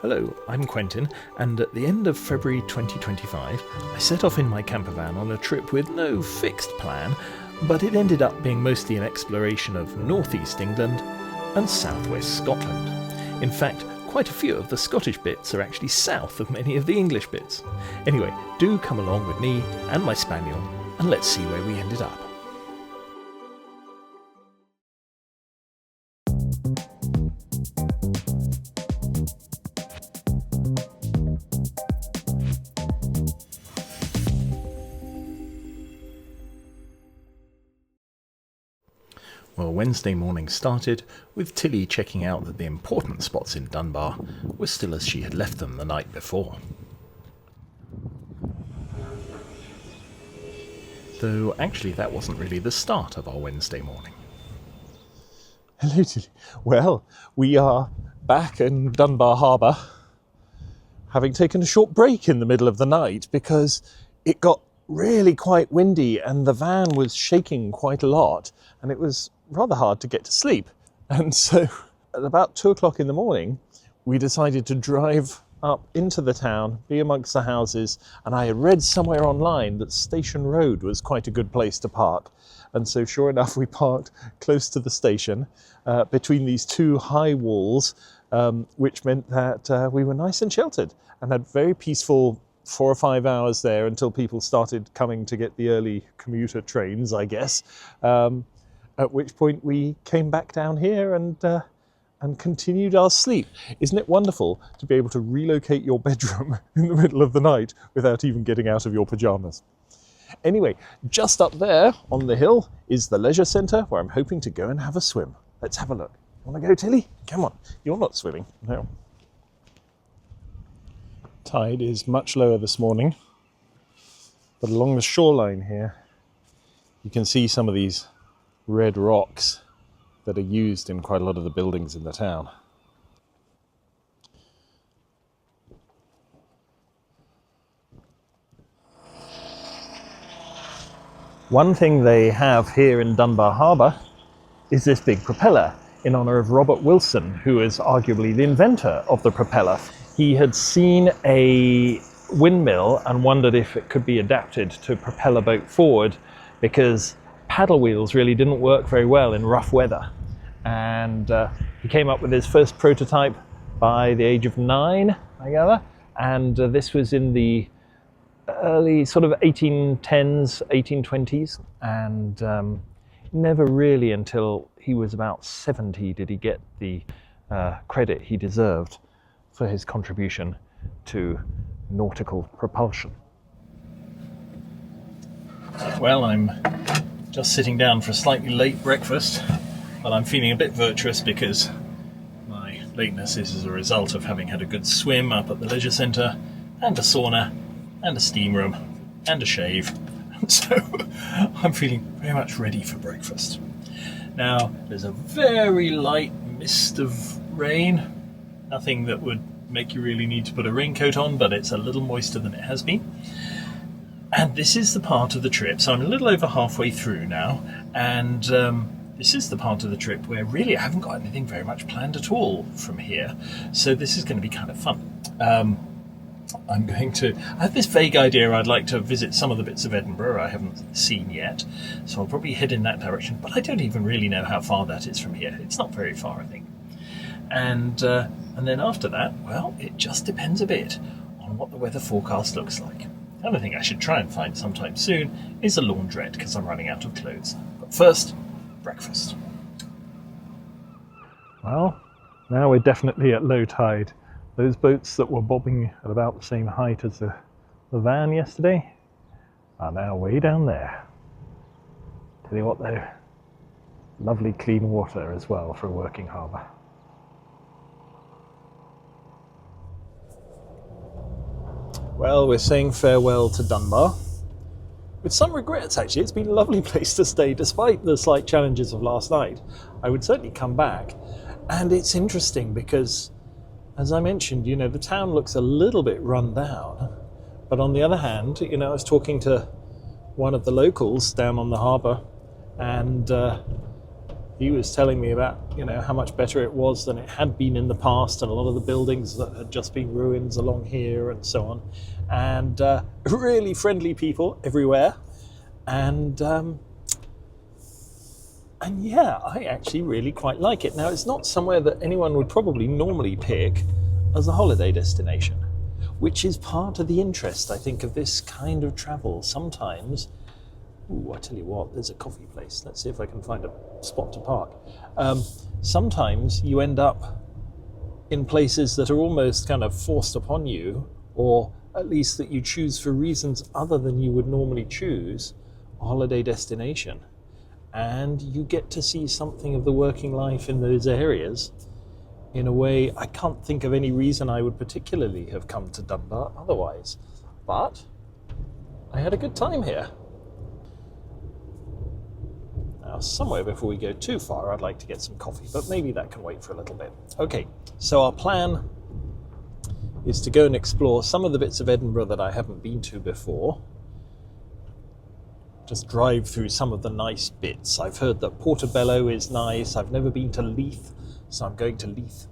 Hello, I'm Quentin, and at the end of February 2025, I set off in my campervan on a trip with no fixed plan, but it ended up being mostly an exploration of northeast England and southwest Scotland. In fact, quite a few of the Scottish bits are actually south of many of the English bits. Anyway, do come along with me and my spaniel, and let's see where we ended up. Well, Wednesday morning started with Tilly checking out that the important spots in Dunbar were still as she had left them the night before. Though actually that wasn't really the start of our Wednesday morning. Hello, Tilly. Well, we are back in Dunbar Harbour, having taken a short break in the middle of the night because it got really quite windy and the van was shaking quite a lot and it was rather hard to get to sleep. And so at about 2 o'clock in the morning, we decided to drive up into the town, be amongst the houses, and I had read somewhere online that Station Road was quite a good place to park. And so sure enough, we parked close to the station between these two high walls, which meant that we were nice and sheltered and had very peaceful 4 or 5 hours there until people started coming to get the early commuter trains, I guess. At which point we came back down here and continued our sleep. Isn't it wonderful to be able to relocate your bedroom in the middle of the night without even getting out of your pajamas? Anyway, just up there on the hill is the leisure centre where I'm hoping to go and have a swim. Let's have a look. Want to go, Tilly? Come on. You're not swimming. No. Tide is much lower this morning, but along the shoreline here, you can see some of these red rocks that are used in quite a lot of the buildings in the town. One thing they have here in Dunbar Harbour is this big propeller in honour of Robert Wilson, who is arguably the inventor of the propeller. He had seen a windmill and wondered if it could be adapted to propel a boat forward because paddle wheels really didn't work very well in rough weather. And he came up with his first prototype by the age of 9, I gather. And this was in the early sort of 1810s, 1820s. And never really until he was about 70 did he get the credit he deserved for his contribution to nautical propulsion. Well, I'm just sitting down for a slightly late breakfast, but I'm feeling a bit virtuous because my lateness is as a result of having had a good swim up at the leisure centre, and a sauna, and a steam room, and a shave. And so I'm feeling very much ready for breakfast. Now, there's a very light mist of rain, nothing that would make you really need to put a raincoat on, but it's a little moister than it has been. And this is the part of the trip, so I'm a little over halfway through now, and this is the part of the trip where really I haven't got anything very much planned at all from here, so this is going to be kind of fun. I have this vague idea I'd like to visit some of the bits of Edinburgh I haven't seen yet, so I'll probably head in that direction, but I don't even really know how far that is from here. It's not very far, I think. And then after that, well, it just depends a bit on what the weather forecast looks like. The other thing I should try and find sometime soon is a laundrette because I'm running out of clothes. But first, breakfast. Well, now we're definitely at low tide. Those boats that were bobbing at about the same height as the van yesterday are now way down there. Tell you what though, lovely clean water as well for a working harbour. Well, we're saying farewell to Dunbar. With some regrets, actually. It's been a lovely place to stay, despite the slight challenges of last night. I would certainly come back. And it's interesting because, as I mentioned, the town looks a little bit run down. But on the other hand, I was talking to one of the locals down on the harbour, and he was telling me about, how much better it was than it had been in the past, and a lot of the buildings that had just been ruins along here and so on. And really friendly people everywhere. And yeah, I actually really quite like it. Now, it's not somewhere that anyone would probably normally pick as a holiday destination, which is part of the interest, I think, of this kind of travel. Sometimes, I tell you what, there's a coffee place. Let's see if I can find a spot to park. Sometimes you end up in places that are almost kind of forced upon you, or at least that you choose for reasons other than you would normally choose a holiday destination. And you get to see something of the working life in those areas in a way I can't think of any reason I would particularly have come to Dunbar otherwise. But I had a good time here. Now, somewhere before we go too far, I'd like to get some coffee, but maybe that can wait for a little bit. Okay, so our plan is to go and explore some of the bits of Edinburgh that I haven't been to before. Just drive through some of the nice bits. I've heard that Portobello is nice. I've never been to Leith, so I'm going to Leith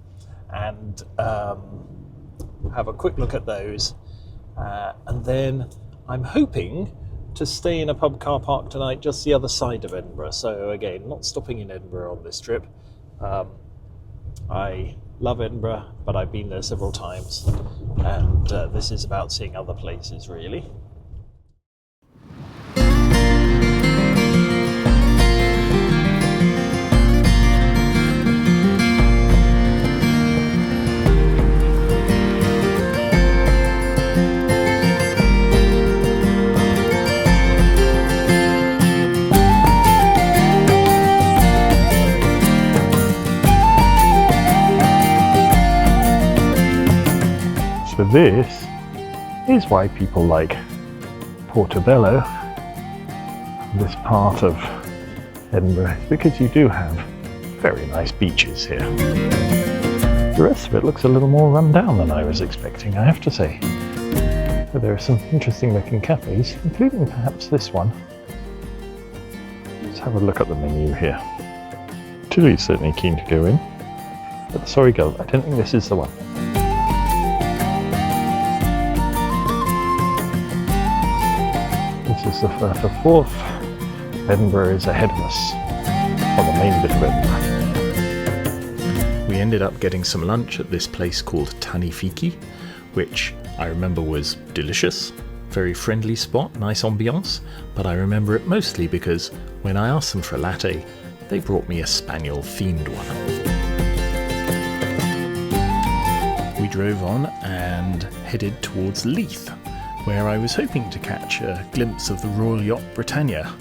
and have a quick look at those. And then I'm hoping to stay in a pub car park tonight just the other side of Edinburgh. So again, not stopping in Edinburgh on this trip. I love Edinburgh, but I've been there several times, and this is about seeing other places, really. So this is why people like Portobello, this part of Edinburgh, because you do have very nice beaches here. The rest of it looks a little more run down than I was expecting, I have to say. But there are some interesting looking cafes, including perhaps this one. Let's have a look at the menu here. Tilly's certainly keen to go in, but sorry girl, I don't think this is the one. This is the first or fourth. Edinburgh is ahead of us on the main bit of Edinburgh. We ended up getting some lunch at this place called Tanifiki, which I remember was delicious. Very friendly spot, nice ambiance, but I remember it mostly because when I asked them for a latte, they brought me a spaniel themed one. We drove on and headed towards Leith, where I was hoping to catch a glimpse of the Royal Yacht Britannia,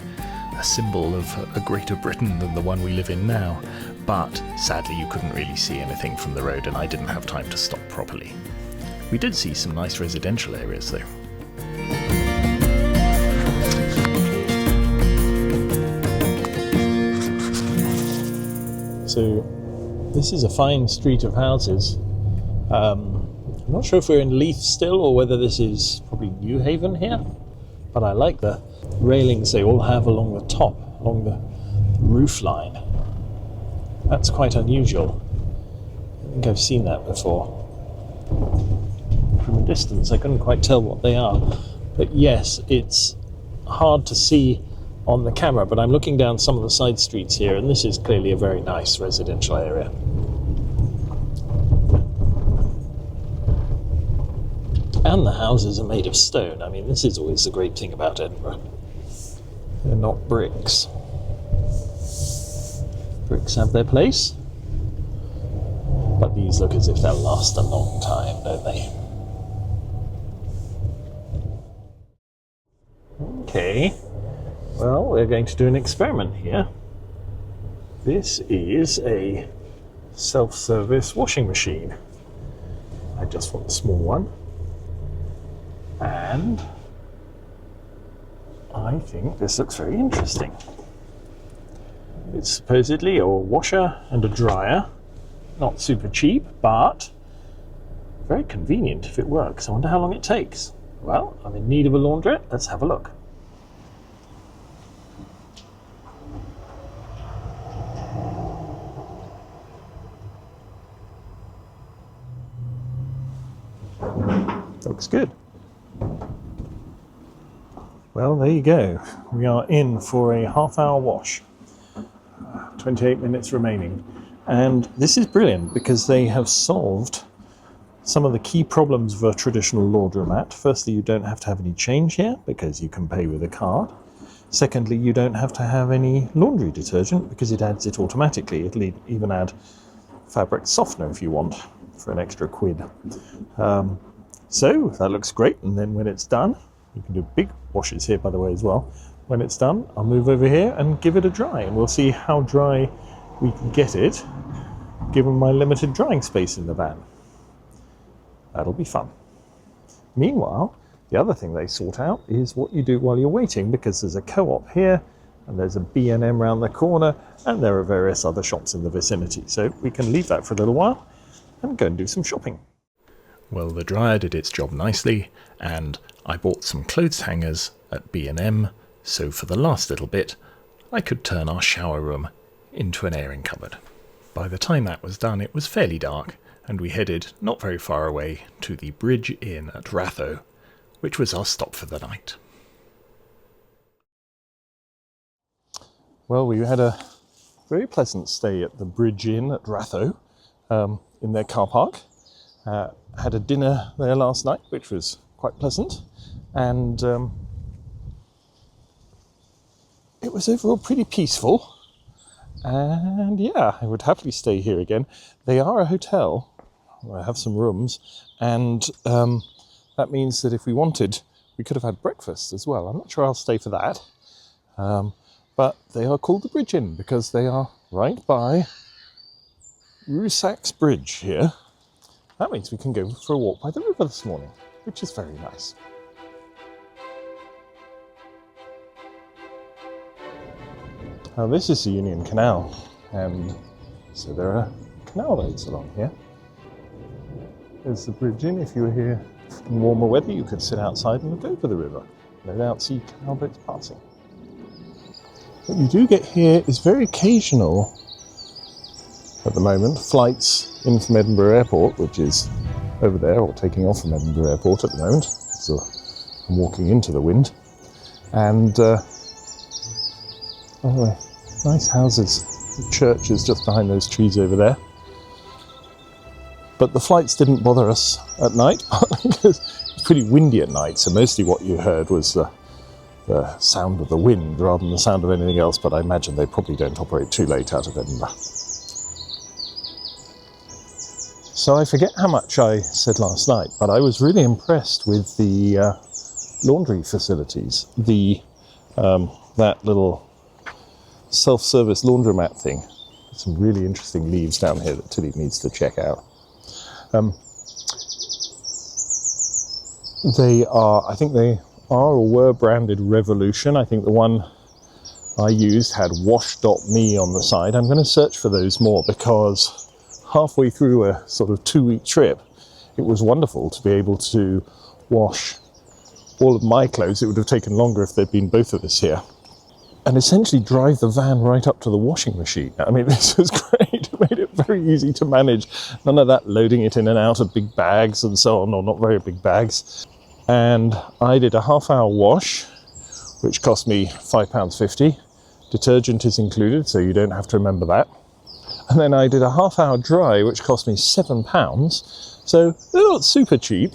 a symbol of a greater Britain than the one we live in now, but sadly you couldn't really see anything from the road and I didn't have time to stop properly. We did see some nice residential areas though. So this is a fine street of houses. I'm not sure if we're in Leith still or whether this is probably New Haven here, but I like the railings they all have along the top, along the roof line. That's quite unusual. I think I've seen that before. From a distance I couldn't quite tell what they are, but yes, it's hard to see on the camera, but I'm looking down some of the side streets here and this is clearly a very nice residential area. And the houses are made of stone. I mean, this is always the great thing about Edinburgh. They're not bricks. Bricks have their place, but these look as if they'll last a long time, don't they? Okay, well, we're going to do an experiment here. This is a self-service washing machine. I just want a small one. And I think this looks very interesting. It's supposedly a washer and a dryer. Not super cheap, but very convenient if it works. I wonder how long it takes. Well, I'm in need of a laundrette. Let's have a look. Looks good. Well, there you go. We are in for a half-hour wash. 28 minutes remaining. And this is brilliant because they have solved some of the key problems of a traditional laundromat. Firstly, you don't have to have any change here because you can pay with a card. Secondly, you don't have to have any laundry detergent because it adds it automatically. It'll even add fabric softener if you want for an extra quid. So that looks great. And then when it's done, you can do big washes here, by the way, as well. When it's done, I'll move over here and give it a dry, and we'll see how dry we can get it, given my limited drying space in the van. That'll be fun. Meanwhile, the other thing they sort out is what you do while you're waiting, because there's a co-op here, and there's a B&M round the corner, and there are various other shops in the vicinity. So we can leave that for a little while and go and do some shopping. Well, the dryer did its job nicely, and I bought some clothes hangers at B&M, so for the last little bit, I could turn our shower room into an airing cupboard. By the time that was done, it was fairly dark, and we headed not very far away to the Bridge Inn at Ratho, which was our stop for the night. Well, we had a very pleasant stay at the Bridge Inn at Ratho, in their car park. Had a dinner there last night, which was quite pleasant, and it was overall pretty peaceful. And yeah, I would happily stay here again. They are a hotel. I have some rooms, and that means that if we wanted, we could have had breakfast as well. I'm not sure I'll stay for that. But they are called the Bridge Inn because they are right by Rusacks Bridge here. That means we can go for a walk by the river this morning, which is very nice. Now this is the Union Canal, and so there are canal roads along here. There's the Bridge Inn. If you were here in warmer weather, you could sit outside and look over the river. No doubt see canal boats passing. What you do get here is very occasional, at the moment, flights in from Edinburgh Airport, which is over there, or taking off from Edinburgh Airport at the moment. So I'm walking into the wind. And oh, nice houses. The church is just behind those trees over there. But the flights didn't bother us at night, because it's pretty windy at night, so mostly what you heard was the sound of the wind rather than the sound of anything else, but I imagine they probably don't operate too late out of Edinburgh. So I forget how much I said last night, but I was really impressed with the laundry facilities. That little self-service laundromat thing. There's some really interesting leaves down here that Tilly needs to check out. I think they are or were branded Revolution. I think the one I used had wash.me on the side. I'm going to search for those more, because halfway through a sort of 2-week trip, it was wonderful to be able to wash all of my clothes. It would have taken longer if there'd been both of us here. And essentially drive the van right up to the washing machine. I mean, this was great. It made it very easy to manage. None of that loading it in and out of big bags and so on, or not very big bags. And I did a half-hour wash, which cost me £5.50. Detergent is included, so you don't have to remember that. And then I did a half-hour dry, which cost me £7. So they're not super cheap.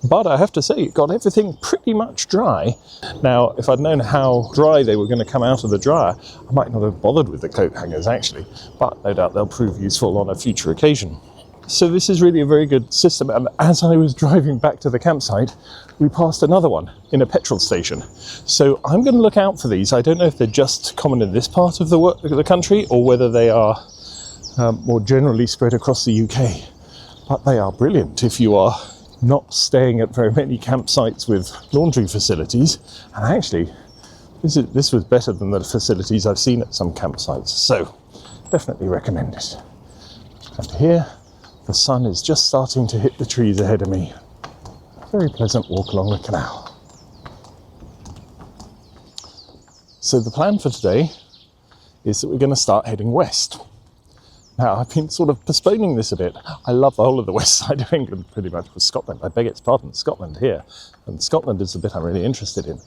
But I have to say, it got everything pretty much dry. Now, if I'd known how dry they were going to come out of the dryer, I might not have bothered with the coat hangers, actually. But no doubt they'll prove useful on a future occasion. So this is really a very good system. And as I was driving back to the campsite, we passed another one in a petrol station. So I'm going to look out for these. I don't know if they're just common in this part of the country, or whether they are more generally spread across the UK. But they are brilliant if you are not staying at very many campsites with laundry facilities. And actually, this was better than the facilities I've seen at some campsites, so definitely recommend it. And here, the sun is just starting to hit the trees ahead of me. A very pleasant walk along the canal. So the plan for today is that we're going to start heading west. Now, I've been sort of postponing this a bit. I love the whole of the west side of England, pretty much, with Scotland. I beg its pardon, Scotland here. And Scotland is the bit I'm really interested in.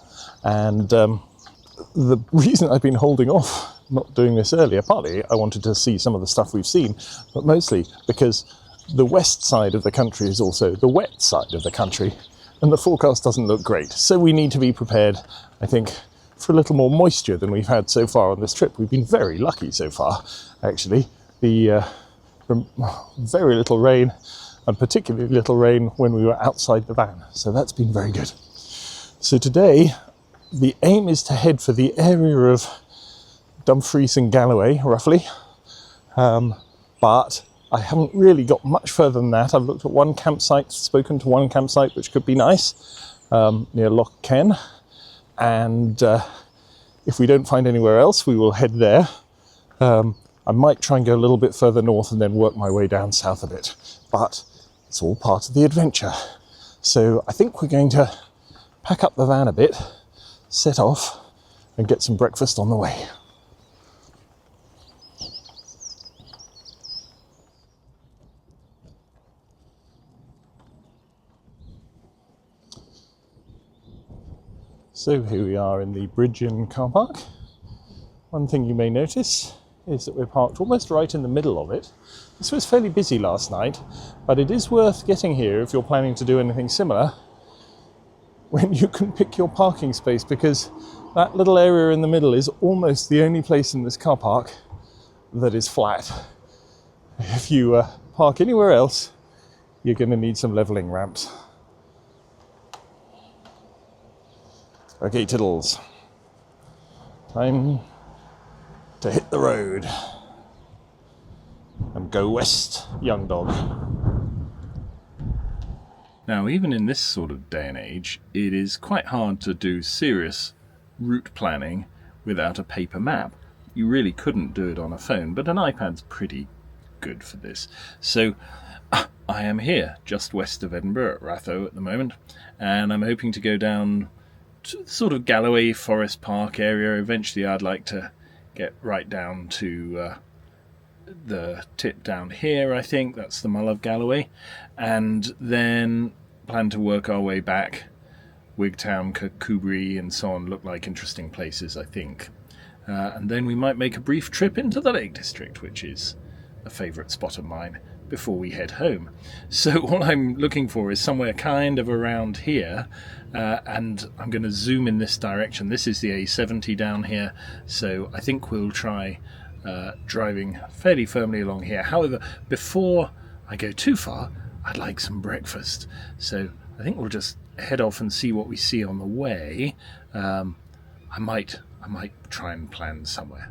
And the reason I've been holding off not doing this earlier, partly I wanted to see some of the stuff we've seen, but mostly because the west side of the country is also the wet side of the country, and the forecast doesn't look great. So we need to be prepared, I think, for a little more moisture than we've had so far on this trip. We've been very lucky so far, actually. Very little rain, and particularly little rain when we were outside the van. So that's been very good. So today, the aim is to head for the area of Dumfries and Galloway, roughly. But I haven't really got much further than that. I've looked at one campsite, spoken to one campsite, which could be nice, near Loch. And if we don't find anywhere else, we will head there. I might try and go a little bit further north and then work my way down south a bit. But it's all part of the adventure. So I think we're going to pack up the van a bit, set off, and get some breakfast on the way. So here we are in the Bridge Inn car park. One thing you may notice is that we're parked almost right in the middle of it. This was fairly busy last night, but it is worth getting here if you're planning to do anything similar when you can pick your parking space, because that little area in the middle is almost the only place in this car park that is flat. If you park anywhere else, you're going to need some levelling ramps. Okay, Tiddles. Time to hit the road and go west, young dog. Now, even in this sort of day and age, it is quite hard to do serious route planning without a paper map. You really couldn't do it on a phone, but an iPad's pretty good for this. So I am here, just west of Edinburgh at Ratho at the moment, and I'm hoping to go down to the sort of Galloway Forest Park area. Eventually I'd like to get right down to the tip down here, I think. That's the Mull of Galloway. And then plan to work our way back. Wigtown, Kirkcudbright and so on look like interesting places, I think. And then we might make a brief trip into the Lake District, which is a favourite spot of mine, before we head home. So all I'm looking for is somewhere kind of around here, and I'm going to zoom in this direction. This is the A70 down here, so I think we'll try driving fairly firmly along here. However, before I go too far, I'd like some breakfast. So I think we'll just head off and see what we see on the way. I might try and plan somewhere.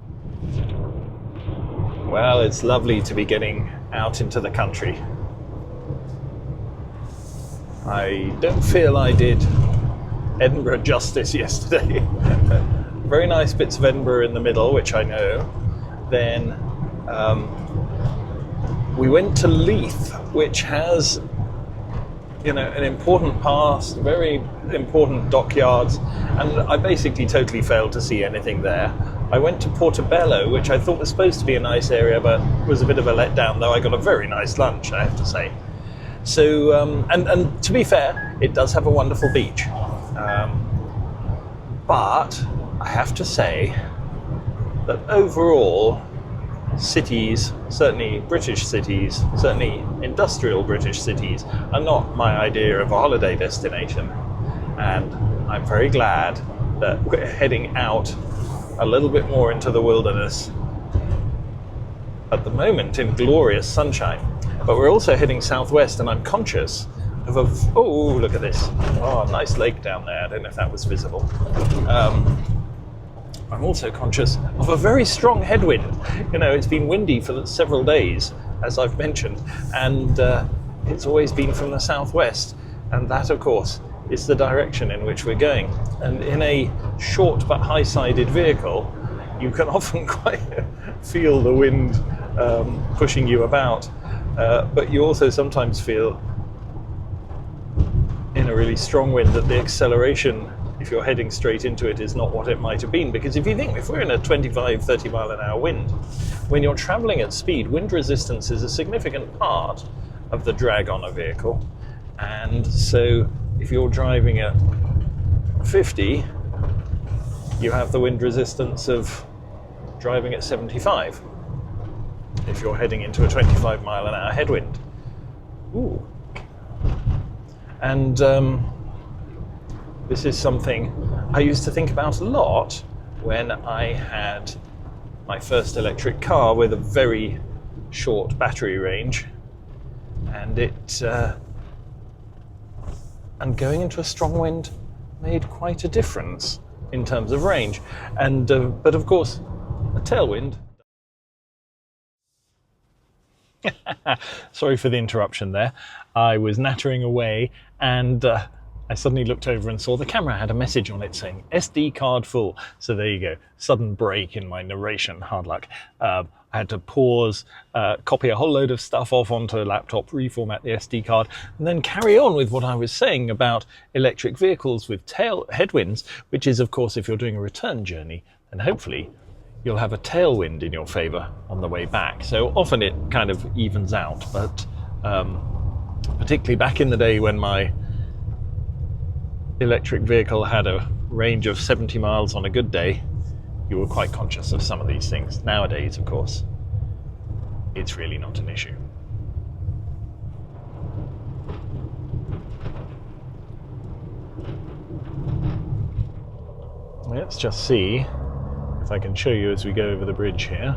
Well, it's lovely to be getting out into the country. I don't feel I did Edinburgh justice yesterday. Very nice bits of Edinburgh in the middle, which I know. Then we went to Leith, which has, an important past, very important dockyards, and I basically totally failed to see anything there. I went to Portobello, which I thought was supposed to be a nice area, but was a bit of a letdown, though I got a very nice lunch, I have to say. So, and to be fair, it does have a wonderful beach. But I have to say that overall, cities, certainly British cities, certainly industrial British cities, are not my idea of a holiday destination. And I'm very glad that we're heading out a little bit more into the wilderness at the moment in glorious sunshine. But we're also heading southwest, and I'm conscious of oh, look at this. Oh, nice lake down there. I don't know if that was visible. I'm also conscious of a very strong headwind. It's been windy for several days, as I've mentioned, and it's always been from the southwest, and that, of course, is the direction in which we're going. And in a short but high-sided vehicle, you can often quite feel the wind pushing you about, but you also sometimes feel, in a really strong wind, that the acceleration if you're heading straight into it, is not what it might have been. Because if you think, if we're in a 25, 30 mile an hour wind, when you're traveling at speed, wind resistance is a significant part of the drag on a vehicle. And so if you're driving at 50, you have the wind resistance of driving at 75 if you're heading into a 25 mile an hour headwind. Ooh. And this is something I used to think about a lot when I had my first electric car with a very short battery range, and and going into a strong wind made quite a difference in terms of range. And but of course, a tailwind. Sorry for the interruption there. I was nattering away, and I suddenly looked over and saw the camera had a message on it saying SD card full. So there you go. Sudden break in my narration. Hard luck. I had to pause, copy a whole load of stuff off onto a laptop, reformat the SD card, and then carry on with what I was saying about electric vehicles with headwinds, which is, of course, if you're doing a return journey, then hopefully you'll have a tailwind in your favour on the way back. So often it kind of evens out, but particularly back in the day when my electric vehicle had a range of 70 miles on a good day, you were quite conscious of some of these things. Nowadays, of course, it's really not an issue. Let's just see if I can show you as we go over the bridge here.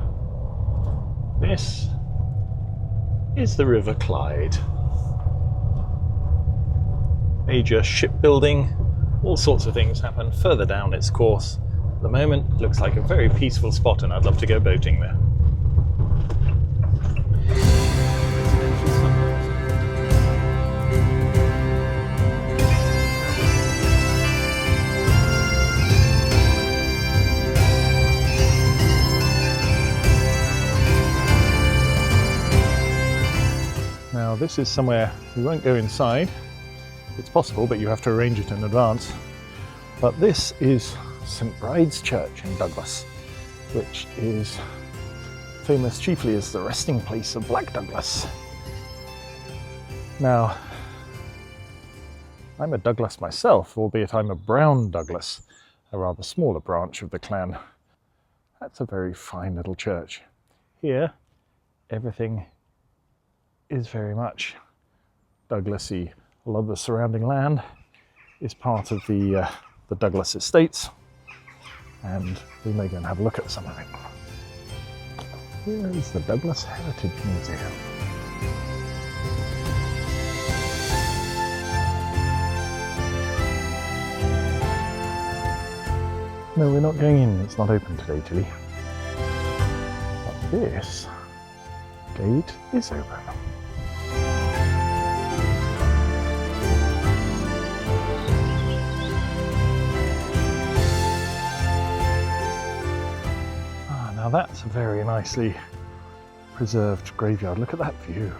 This is the River Clyde. Major shipbuilding, all sorts of things happen further down its course. At the moment, it looks like a very peaceful spot, and I'd love to go boating there. Now, this is somewhere we won't go inside. It's possible, but you have to arrange it in advance. But this is St Bride's Church in Douglas, which is famous chiefly as the resting place of Black Douglas. Now, I'm a Douglas myself, albeit I'm a Brown Douglas, a rather smaller branch of the clan. That's a very fine little church. Here, everything is very much Douglasy. A lot of the surrounding land is part of the Douglas estates, and we may go and have a look at some of it. Here is the Douglas Heritage Museum. No, we're not going in. It's not open today, Tilly. But this gate is open. Now that's a very nicely preserved graveyard. Look at that view.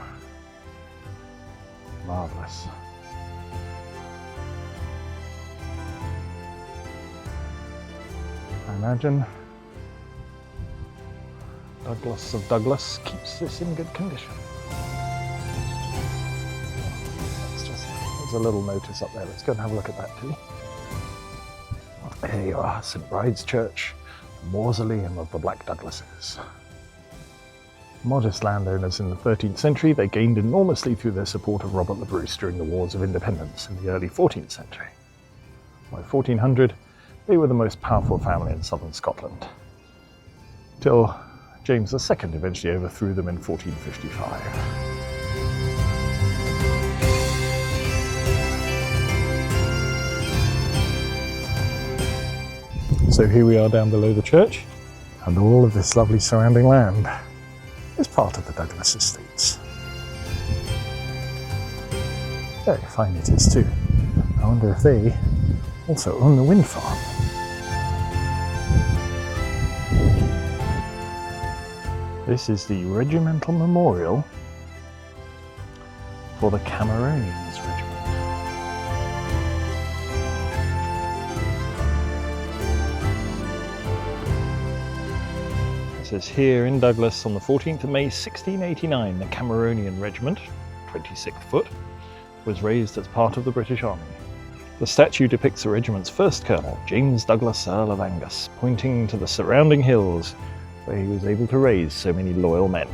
Marvellous. I imagine Douglas of Douglas keeps this in good condition. There's a little notice up there. Let's go and have a look at that, Tilly. There you are, St Bride's Church. Mausoleum of the Black Douglases. Modest landowners in the 13th century, they gained enormously through their support of Robert the Bruce during the Wars of Independence in the early 14th century. By 1400, they were the most powerful family in southern Scotland, till James II eventually overthrew them in 1455. So here we are down below the church, and all of this lovely surrounding land is part of the Douglas estates. Very fine it is too. I wonder if they also own the wind farm. This is the regimental memorial for the Cameronians Regiment. It says here in Douglas on the 14th of May 1689, the Cameronian Regiment, 26th Foot, was raised as part of the British Army. The statue depicts the regiment's first colonel, James Douglas, Earl of Angus, pointing to the surrounding hills where he was able to raise so many loyal men.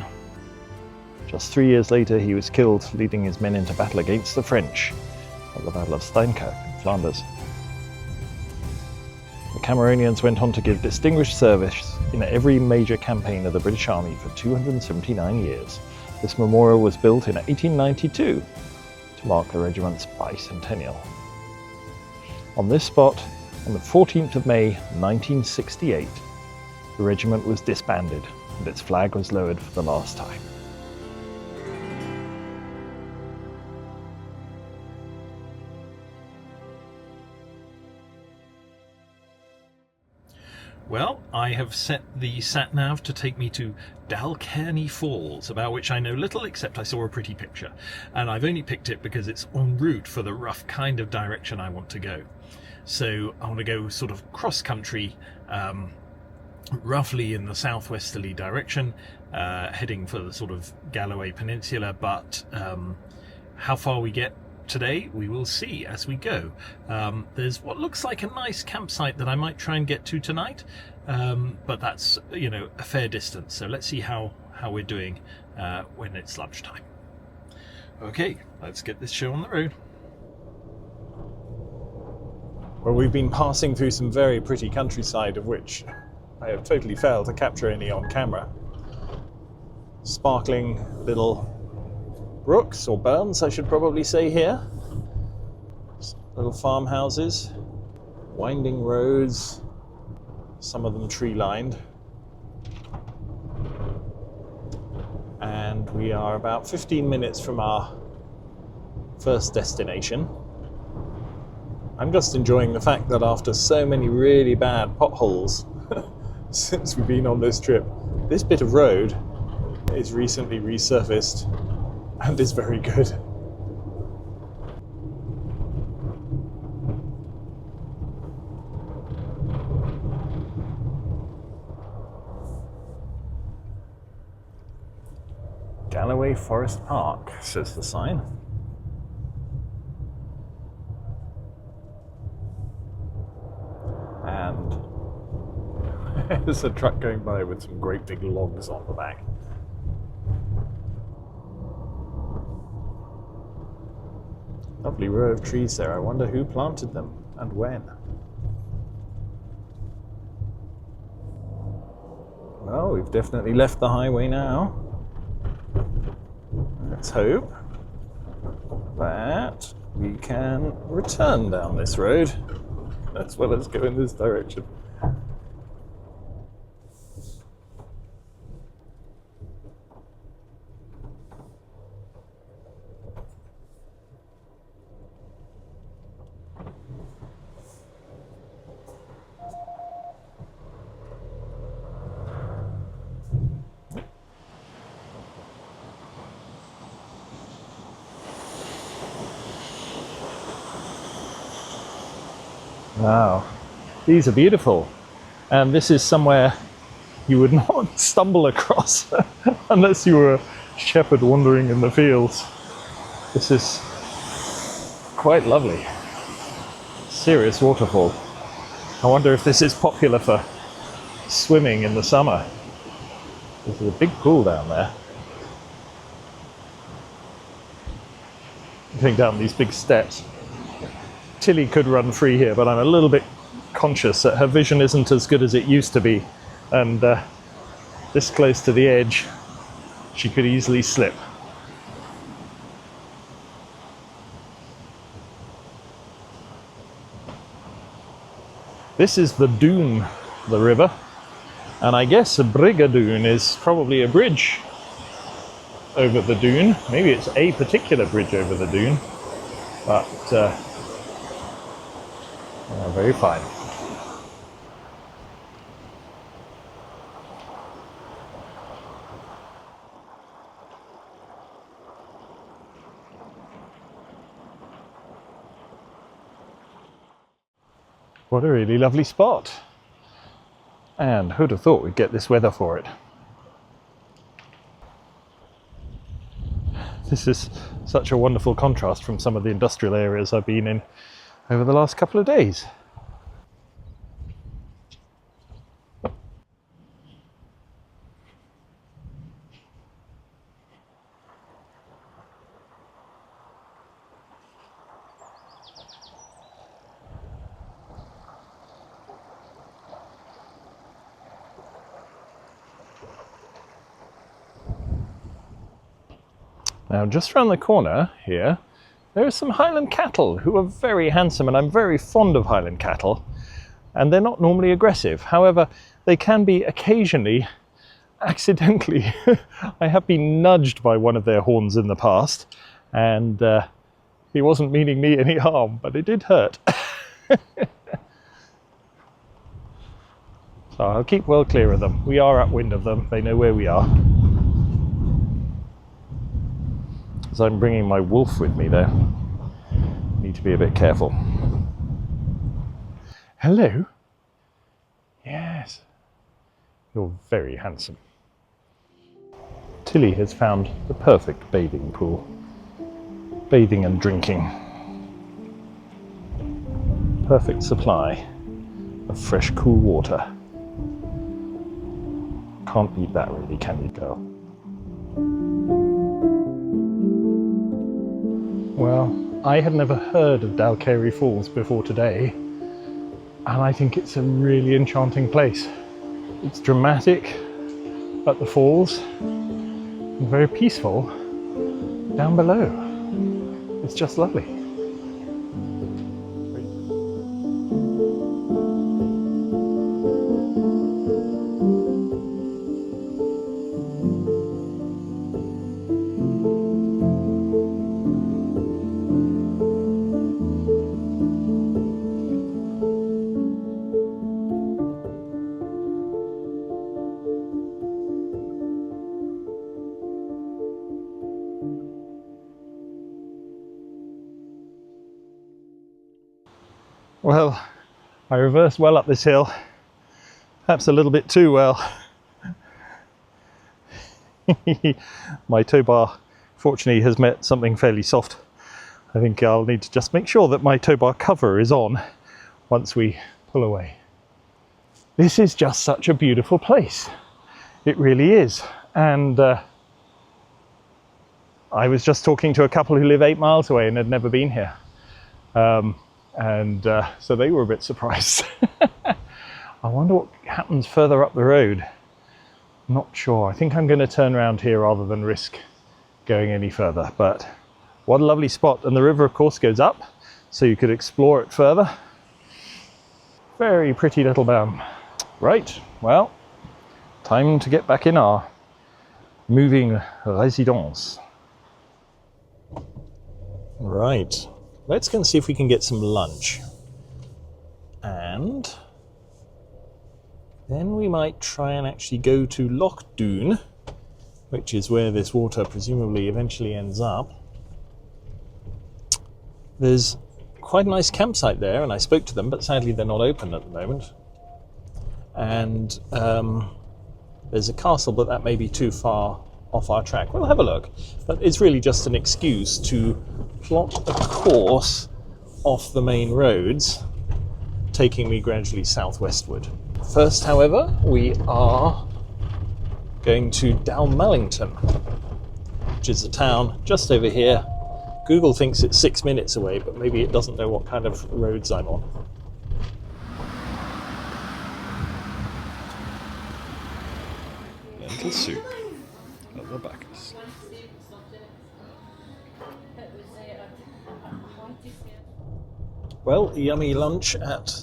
Just 3 years later, he was killed, leading his men into battle against the French at the Battle of Steinkirk in Flanders. The Cameronians went on to give distinguished service in every major campaign of the British Army for 279 years. This memorial was built in 1892 to mark the regiment's bicentennial. On this spot, on the 14th of May 1968, the regiment was disbanded and its flag was lowered for the last time. Well, I have set the sat-nav to take me to Dalcairney Falls, about which I know little except I saw a pretty picture. And I've only picked it because it's en route for the rough kind of direction I want to go. So I want to go sort of cross-country, roughly in the southwesterly direction, heading for the sort of Galloway Peninsula, but how far we get today we will see as we go. There's what looks like a nice campsite that I might try and get to tonight, but that's, you know, a fair distance, so let's see how we're doing when it's lunchtime. Okay, let's get this show on the road. Well, we've been passing through some very pretty countryside, of which I have totally failed to capture any on camera. Sparkling little brooks, or burns I should probably say here. Little farmhouses, winding roads, some of them tree-lined. And we are about 15 minutes from our first destination. I'm just enjoying the fact that after so many really bad potholes since we've been on this trip, this bit of road is recently resurfaced and is very good. Galloway Forest Park, says the sign. And there's a truck going by with some great big logs on the back. Lovely row of trees there. I wonder who planted them and when. Well, we've definitely left the highway now. Let's hope that we can return down this road as well as go in this direction. Wow, these are beautiful, and this is somewhere you would not stumble across unless you were a shepherd wandering in the fields. This is quite lovely. Serious waterfall. I wonder if this is popular for swimming in the summer. There's a big pool down there. Going down these big steps. Tilly could run free here, but I'm a little bit conscious that her vision isn't as good as it used to be, and this close to the edge she could easily slip. This is the Doon, the river, and I guess a Doon is probably a bridge over the Doon. Maybe it's a particular bridge over the Doon, but very fine. What a really lovely spot. And who'd have thought we'd get this weather for it? This is such a wonderful contrast from some of the industrial areas I've been in over the last couple of days. Now, just round the corner here, there are some Highland cattle who are very handsome, and I'm very fond of Highland cattle, and they're not normally aggressive. However, they can be occasionally, accidentally. I have been nudged by one of their horns in the past, and he wasn't meaning me any harm, but it did hurt. So I'll keep well clear of them. We are upwind of them. They know where we are. As I'm bringing my wolf with me though, need to be a bit careful. Hello? Yes, you're very handsome. Tilly has found the perfect bathing pool. Bathing and drinking. Perfect supply of fresh, cool water. Can't beat that really, can you, girl? Well, I had never heard of Dalcairney Falls before today, and I think it's a really enchanting place. It's dramatic at the falls and very peaceful down below. It's just lovely. Well, I reversed well up this hill, perhaps a little bit too well. My tow bar, fortunately, has met something fairly soft. I think I'll need to just make sure that my tow bar cover is on once we pull away. This is just such a beautiful place. It really is. And I was just talking to a couple who live 8 miles away and had never been here. So they were a bit surprised. I wonder what happens further up the road. Not sure. I think I'm going to turn around here rather than risk going any further. But what a lovely spot. And the river, of course, goes up, so you could explore it further. Very pretty little bound. Right, well, time to get back in our moving residence. Right. Let's go and see if we can get some lunch. And then we might try and actually go to Loch Doon, which is where this water presumably eventually ends up. There's quite a nice campsite there, and I spoke to them, but sadly they're not open at the moment. And there's a castle, but that may be too far off our track. We'll have a look. But it's really just an excuse to plot a course off the main roads, taking me gradually southwestward. First, however, we are going to Dalmallington, which is a town just over here. Google thinks it's 6 minutes away, but maybe it doesn't know what kind of roads I'm on. Lentil soup at the Bacchus. Well, yummy lunch at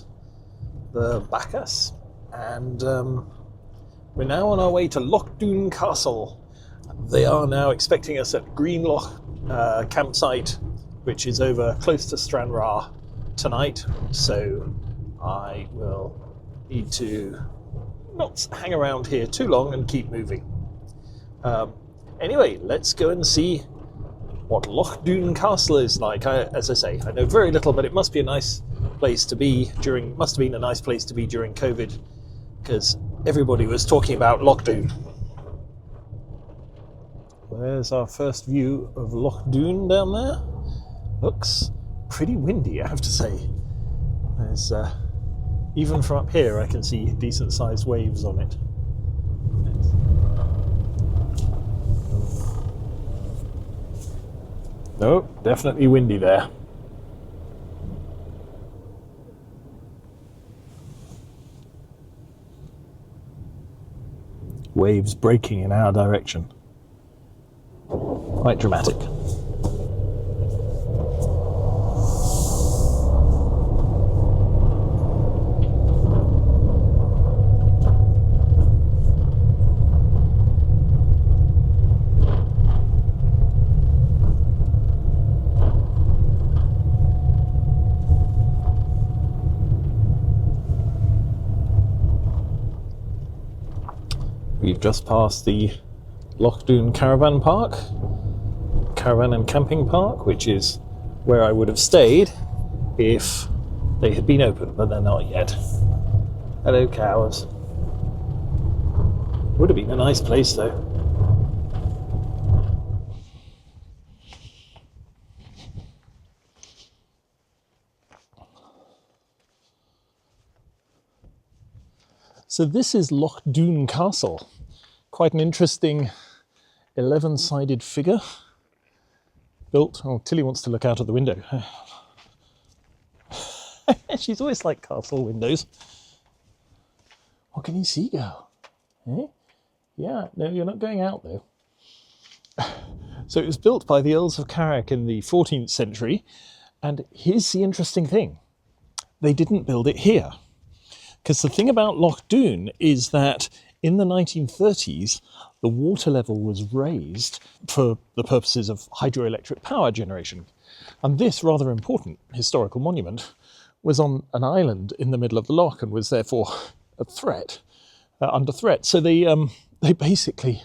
the Bacchus, and we're now on our way to Loch Doon Castle. They are now expecting us at Green Loch campsite, which is over close to Stranraer tonight, so I will need to not hang around here too long and keep moving. Anyway, let's go and see what Loch Doon Castle is like. As I say, I know very little, but it must be a nice place to be during. Must have been a nice place to be during COVID, because everybody was talking about Loch Doon. There's our first view of Loch Doon down there. Looks pretty windy, I have to say. There's even from up here I can see decent sized waves on it. No, definitely windy there. Waves breaking in our direction. Quite dramatic. We've just passed the Loch Doon Caravan and Camping Park, which is where I would have stayed if they had been open, but they're not yet. Hello, cows. Would have been a nice place though. So this is Loch Doon Castle. Quite an interesting 11-sided figure. Built, oh, Tilly wants to look out of the window. She's always like castle windows. What can you see, girl? Eh? Yeah, no, you're not going out though. So it was built by the Earls of Carrick in the 14th century, and here's the interesting thing. They didn't build it here. Because the thing about Loch Doon is that in the 1930s, the water level was raised for the purposes of hydroelectric power generation. And this rather important historical monument was on an island in the middle of the loch and was therefore a threat, under threat. So they basically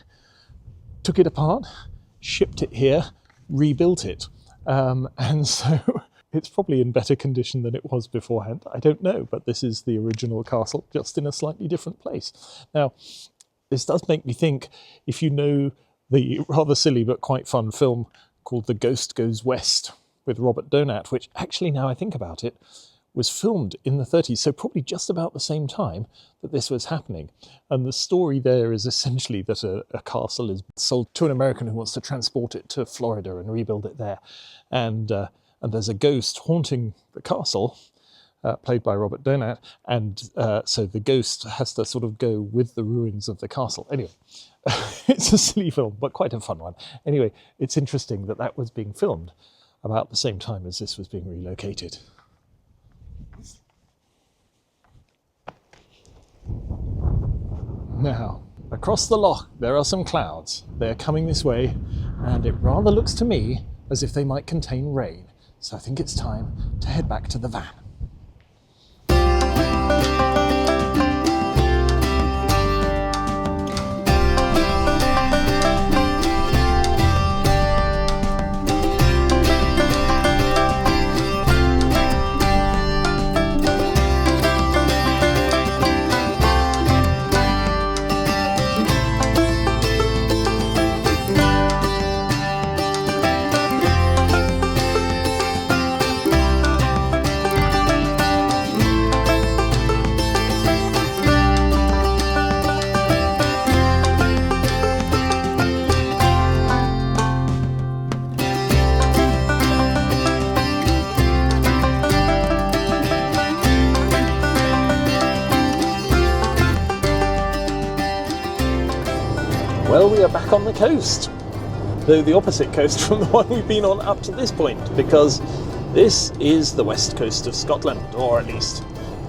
took it apart, shipped it here, rebuilt it. And so it's probably in better condition than it was beforehand. I don't know, but this is the original castle, just in a slightly different place. Now, this does make me think, if you know the rather silly but quite fun film called The Ghost Goes West with Robert Donat, which actually, now I think about it, was filmed in the 30s, so probably just about the same time that this was happening. And the story there is essentially that a castle is sold to an American who wants to transport it to Florida and rebuild it there. And there's a ghost haunting the castle, played by Robert Donat, and so the ghost has to sort of go with the ruins of the castle. Anyway, it's a silly film, but quite a fun one. Anyway, it's interesting that that was being filmed about the same time as this was being relocated. Now, across the loch, there are some clouds. They're coming this way, and it rather looks to me as if they might contain rain. So I think it's time to head back to the van. Well, we are back on the coast, though the opposite coast from the one we've been on up to this point, because this is the west coast of Scotland, or at least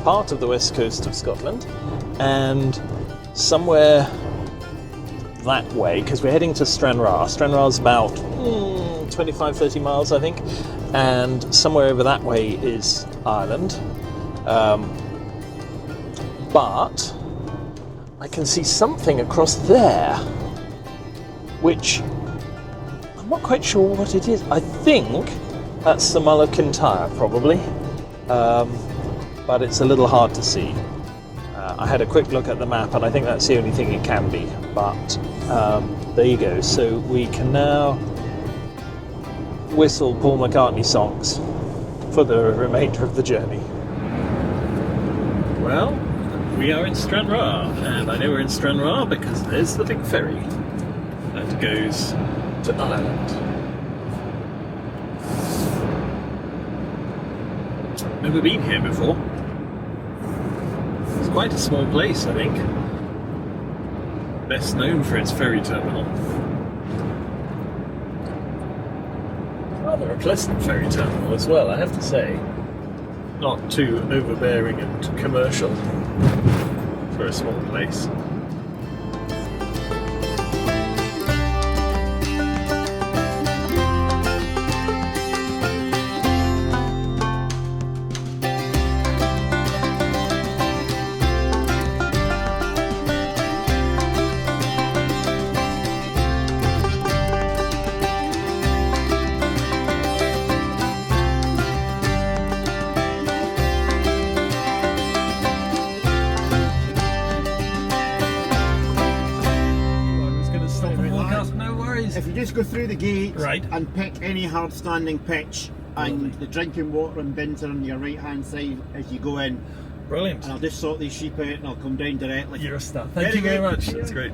part of the west coast of Scotland, and somewhere that way, because we're heading to Stranraer. Stranraer's about 25-30 miles, I think, and somewhere over that way is Ireland. But I can see something across there, which I'm not quite sure what it is. I think that's the Mull of Kintyre, probably, but it's a little hard to see. I had a quick look at the map, and I think that's the only thing it can be. But there you go. So we can now whistle Paul McCartney songs for the remainder of the journey. Well, we are in Stranraer, and I know we're in Stranraer because there's the big ferry that goes to Ireland. Never been here before. It's quite a small place, I think. Best known for its ferry terminal. Rather a pleasant ferry terminal as well, I have to say. Not too overbearing and commercial for a small place. If you just go through the gate Right. and pick any hard standing pitch, and the drinking water and bins are on your right hand side as you go in, Brilliant. and I'll just sort these sheep out and I'll come down directly. You're a star. Thank you very much. That's great.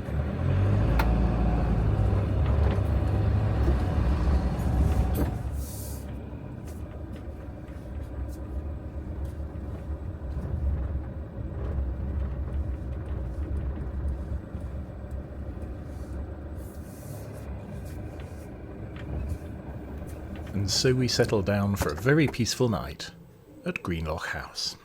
And so we settle down for a very peaceful night at Loch House.